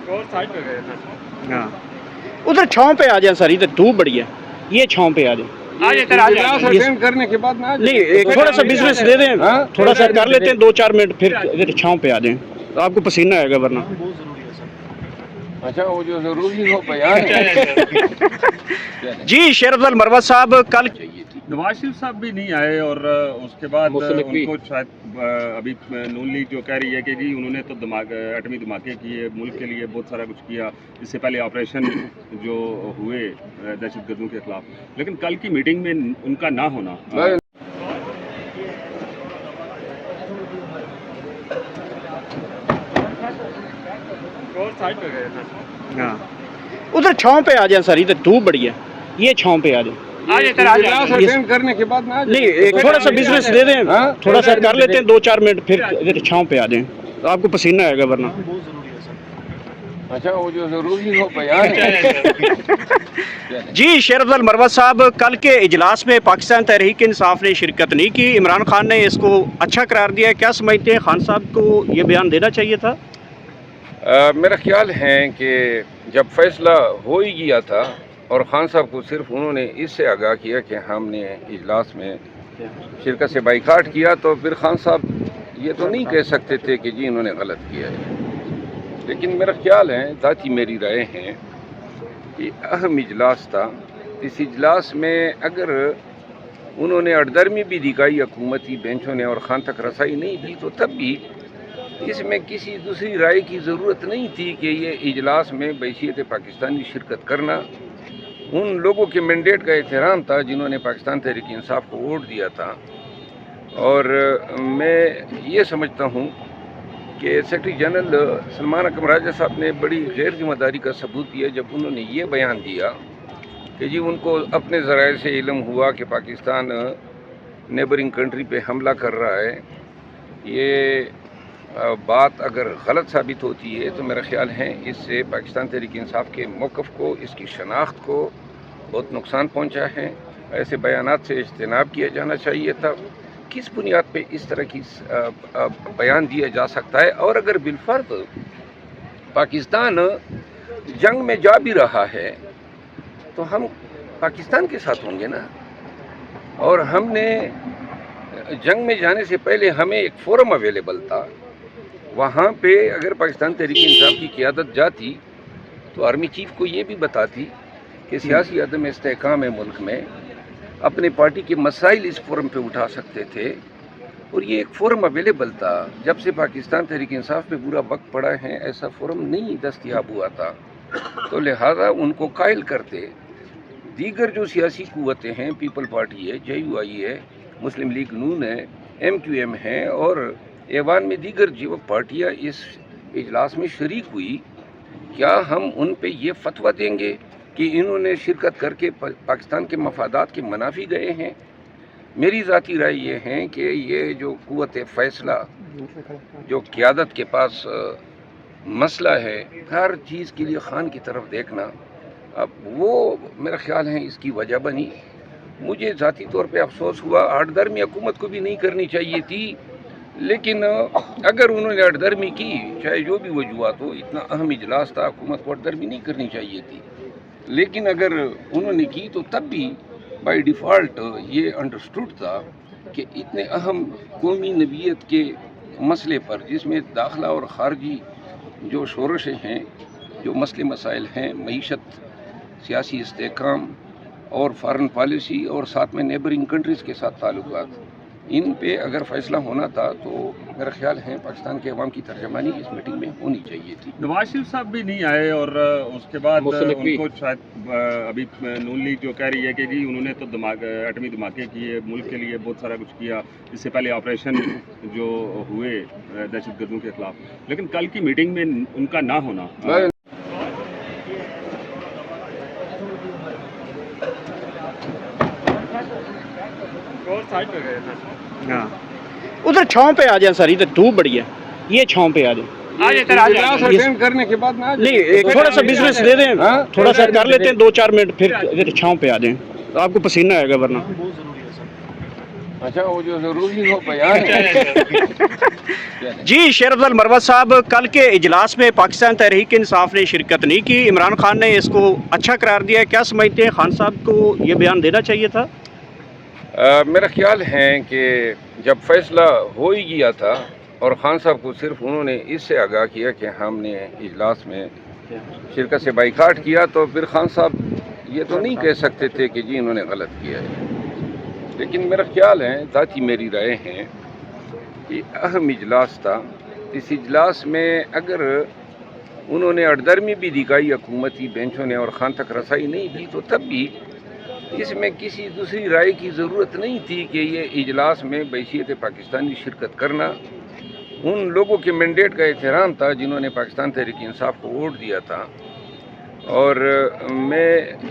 और साइड पे गए थे। हाँ उधर छाँव पे आ जाए सर, इधर धूप बड़ी है, ये छाँव पे आ जाए। अटेंड करने के बाद ना नहीं एक थोड़ा सा बिजनेस दे दें, थोड़ा सा कर लेते हैं 2-4 मिनट, फिर इधर छाँव पे आ जाएं तो आपको पसीना आएगा वरना। अच्छा वो जो जरूरी हो बयान है। जी शेर अफजल मरवत साहब कल नवाज शरीफ साहब भी नहीं आए और उसके बाद उनको शायद अभी नून लीग जो कह रही है कि जी उन्होंने तो एटमी धमाके किए, मुल्क के लिए बहुत सारा कुछ किया, इससे पहले ऑपरेशन जो हुए दहशतगर्दों के खिलाफ, लेकिन कल की मीटिंग में उनका ना होना। और साइड पे गए थे। हाँ उधर छाँव पे आ जाए सर, इधर धूप बड़ी है, ये छाँव पे आ जाए। अटेंड करने के बाद ना नहीं एक थोड़ा सा बिजनेस दे दें, थोड़ा सा कर लेते हैं 2-4 मिनट, फिर इधर छाँव पे आ जाएं तो आपको पसीना आएगा वरना। अच्छा वो जो जरूरी हो बयान है। जी शेर अफजल मरवत साहब कल के इजलास में पाकिस्तान तहरीक इंसाफ ने शिरकत नहीं की, इमरान खान ने इसको अच्छा करार दिया है, क्या समझते हैं खान साहब को ये बयान देना चाहिए था? मेरा ख्याल है कि जब फैसला हो ही गया था और ख़ान साहब को सिर्फ उन्होंने इससे आगाह किया कि हमने इजलास में शिरकत से बाइकाट किया, तो फिर ख़ान साहब ये तो नहीं कह सकते थे कि जी इन्होंने गलत किया है। लेकिन मेरा ख्याल है, ज़ाती मेरी राय है कि अहम इजलास था, इस इजलास में अगर उन्होंने अड़दर्मी भी दिखाई हुकूमती बेंचों ने और ख़ान तक रसाई नहीं दी, तो तब भी इसमें किसी दूसरी राय की ज़रूरत नहीं थी कि ये इजलास में बैशियत पाकिस्तानी शिरकत करना उन लोगों के मैंडेट का एहतराम था जिन्होंने पाकिस्तान तहरीक इंसाफ को वोट दिया था। और मैं ये समझता हूँ कि सेक्रेटरी जनरल सलमान अकरम राजा साहब ने बड़ी गैर जिम्मेदारी का सबूत दिया जब उन्होंने ये बयान दिया कि जी उनको अपने ज़राए से इल्म हुआ कि पाकिस्तान नेबरिंग कंट्री पे हमला कर रहा है। ये बात अगर गलत साबित होती है तो मेरा ख्याल है इससे पाकिस्तान तहरीक इंसाफ के मौक़िफ़ को, इसकी शनाख्त को बहुत नुकसान पहुंचा है। ऐसे बयानात से इज्तनाब किया जाना चाहिए था। किस बुनियाद पे इस तरह की बयान दिया जा सकता है? और अगर बिलफर्द पाकिस्तान जंग में जा भी रहा है तो हम पाकिस्तान के साथ होंगे ना, और हमने जंग में जाने से पहले हमें एक फोरम अवेलेबल था, वहाँ पे अगर पाकिस्तान तहरीक इंसाफ की क़ियादत जाती तो आर्मी चीफ को ये भी बताती कि सियासी अदम इस्तेहकाम है मुल्क में, अपने पार्टी के मसाइल इस फोरम पे उठा सकते थे, और ये एक फोरम अवेलेबल था। जब से पाकिस्तान तहरीक इंसाफ पे बुरा वक्त पड़ा है ऐसा फोरम नहीं दस्तयाब हुआ था, तो लिहाजा उनको कायल करते। दीगर जो सियासी कुव्वतें हैं, पीपल पार्टी है, JUI है, मुस्लिम लीग नून है, MQM है, और ऐवान में दीगर जो पार्टियाँ इस इजलास में शरीक हुई, क्या हम उन पे ये फतवा देंगे कि इन्होंने शिरकत करके पाकिस्तान के मफादात के मुनाफी गए हैं? मेरी ज़ाती राय ये है कि ये जो कुव्वत फ़ैसला, जो क़ियादत के पास मसला है, हर चीज़ के लिए ख़ान की तरफ देखना, अब वो मेरा ख्याल है इसकी वजह बनी। मुझे ज़ाती तौर पे अफसोस हुआ, आड़दर्मी हुकूमत को भी नहीं करनी चाहिए थी, लेकिन अगर उन्होंने अड़दर्मी की, चाहे जो भी वजूहत हो, इतना अहम इजलास था, हुकूमत को अड़दर्मी नहीं करनी चाहिए थी, लेकिन अगर उन्होंने की तो तब भी बाय डिफ़ॉल्ट ये अंडरस्टूड था कि इतने अहम कौमी नबीयत के मसले पर, जिसमें दाखिला और ख़ारजी जो शोरशें हैं, जो मसले मसाइल हैं, मईशत, सियासी इस्तेहकाम और फ़ॉरेन पॉलिसी, और साथ में नेबरिंग कंट्रीज़ के साथ ताल्लुकात, इन पे अगर फ़ैसला होना था तो मेरा ख्याल है पाकिस्तान के अवाम की तर्जमानी इस मीटिंग में होनी चाहिए थी। नवाज शरीफ साहब भी नहीं आए और उसके बाद उनको शायद अभी नून लीग जो कह रही है कि जी उन्होंने तो एटमी धमाके किए, मुल्क के लिए बहुत सारा कुछ किया, इससे पहले ऑपरेशन जो हुए दहशतगर्दों के खिलाफ, लेकिन कल की मीटिंग में उनका ना होना। और साइड पे गए थे। हाँ उधर छाँव पे आ जाए सर, इधर धूप बड़ी है, ये छाँव पे आ जाए। अटेंड करने के बाद ना नहीं एक थोड़ा सा बिजनेस दे दें, थोड़ा सा कर लेते हैं 2-4 मिनट, फिर इधर छाँव पे आ जाएं तो आपको पसीना आएगा वरना। अच्छा, वो जो ज़रूरी हो बयान है। जी शेर अफजल मरवत साहब, कल के इजलास में पाकिस्तान तहरीक इंसाफ ने शिरकत नहीं की, इमरान खान ने इसको अच्छा करार दिया है, क्या समझते हैं खान साहब को ये बयान देना चाहिए था? मेरा ख्याल है कि जब फैसला हो ही गया था और ख़ान साहब को सिर्फ उन्होंने इससे आगाह किया कि हमने इजलास में शिरकत से बाइकाट किया, तो फिर ख़ान साहब ये तो नहीं कह सकते थे कि जी इन्होंने गलत किया है। लेकिन मेरा ख्याल है, ज़ाती मेरी राय है कि अहम इजलास था। इस इजलास में अगर उन्होंने अड़दर्मी भी दिखाई हुकूमती बेंचों ने और ख़ान तक रसाई नहीं दी, तो तब भी इसमें किसी दूसरी राय की ज़रूरत नहीं थी कि ये इजलास में बैसियत पाकिस्तानी शिरकत करना उन लोगों के मैंडेट का एहतराम था जिन्होंने पाकिस्तान तहरीक इंसाफ को वोट दिया था। और मैं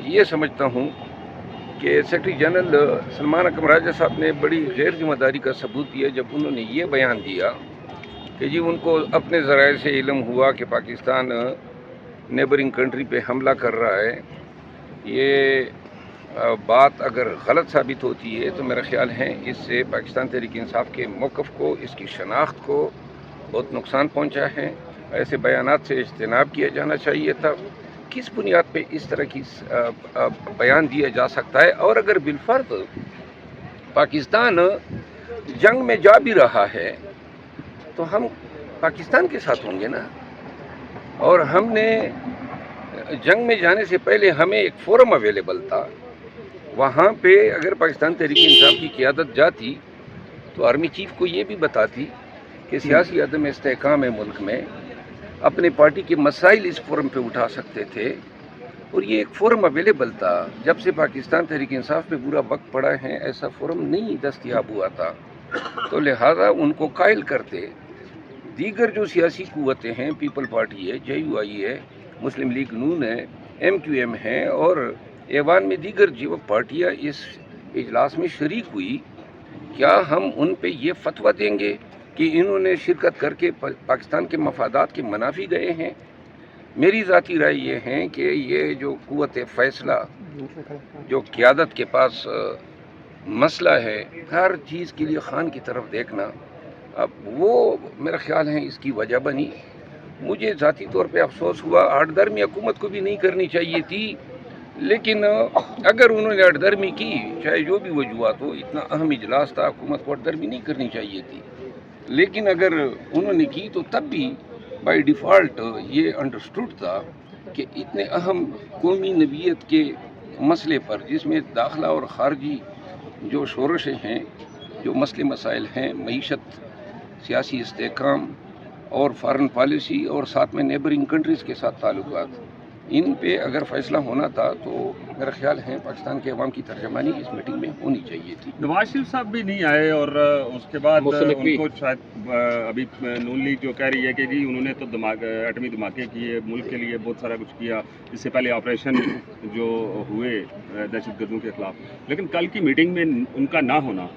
ये समझता हूँ कि सेक्रेटरी जनरल सलमान अकरम राजा साहब ने बड़ी गैर जिम्मेदारी का सबूत दिया जब उन्होंने ये बयान दिया कि जी उनको अपने ज़राए से इल्म हुआ कि पाकिस्तान नेबरिंग कंट्री पे हमला कर रहा है। ये बात अगर गलत साबित होती है तो मेरा ख्याल है इससे पाकिस्तान तहरीक इंसाफ के मौक़िफ़ को, इसकी शनाख्त को बहुत नुकसान पहुंचा है। ऐसे बयानात से इज्तनाब किया जाना चाहिए था। किस बुनियाद पे इस तरह की बयान दिया जा सकता है? और अगर बिलफर्द पाकिस्तान जंग में जा भी रहा है तो हम पाकिस्तान के साथ होंगे ना। और हमने जंग में जाने से पहले हमें एक फोरम अवेलेबल था, वहाँ पे अगर पाकिस्तान तहरीक इंसाफ की क़ियादत जाती तो आर्मी चीफ को ये भी बताती कि सियासी अदम इस्तेहकाम है मुल्क में, अपने पार्टी के मसाइल इस फोरम पे उठा सकते थे। और ये एक फोरम अवेलेबल था। जब से पाकिस्तान तहरीक इंसाफ पे पूरा वक्त पड़ा है ऐसा फोरम नहीं दस्तयाब हुआ था, तो लिहाजा उनको कायल करते। दीगर जो सियासी कुव्वतें हैं, पीपल पार्टी है, JUI है, मुस्लिम लीग नून है, MQM है और ऐवान में दीगर जो पार्टियाँ इस इजलास में शरीक हुई, क्या हम उन पे ये फतवा देंगे कि इन्होंने शिरकत करके पाकिस्तान के मफादात के मुनाफी गए हैं? मेरी ज़ाती राय ये है कि ये जो कुव्वत फ़ैसला, जो क़ियादत के पास मसला है, हर चीज़ के लिए ख़ान की तरफ देखना, अब वो मेरा ख्याल है इसकी वजह बनी। मुझे ज़ाती तौर पे अफसोस हुआ। आड़दर्मी हुकूमत को भी नहीं करनी चाहिए थी, लेकिन अगर उन्होंने अड़दर्मी की, चाहे जो भी वजूहत हो, इतना अहम इजलास था, हुकूमत को अड़दर्मी नहीं करनी चाहिए थी। लेकिन अगर उन्होंने की तो तब भी बाय डिफ़ॉल्ट ये अंडरस्टूड था कि इतने अहम कौमी नबीयत के मसले पर, जिसमें दाखिला और ख़ारजी जो शोरशें हैं, जो मसले मसाइल हैं, मईशत, सियासी इस्तेहकाम और फ़ॉरेन पॉलिसी और साथ में नेबरिंग कंट्रीज़ के साथ ताल्लुकात, इन पे अगर फ़ैसला होना था तो मेरा ख्याल है पाकिस्तान के अवाम की तर्जमानी इस मीटिंग में होनी चाहिए थी। नवाज शरीफ साहब भी नहीं आए और उसके बाद उनको शायद अभी नून लीग जो कह रही है कि जी उन्होंने तो एटमी धमाके किए, मुल्क के लिए बहुत सारा कुछ किया, इससे पहले ऑपरेशन जो हुए दहशतगर्दों के खिलाफ, लेकिन कल की मीटिंग में उनका ना होना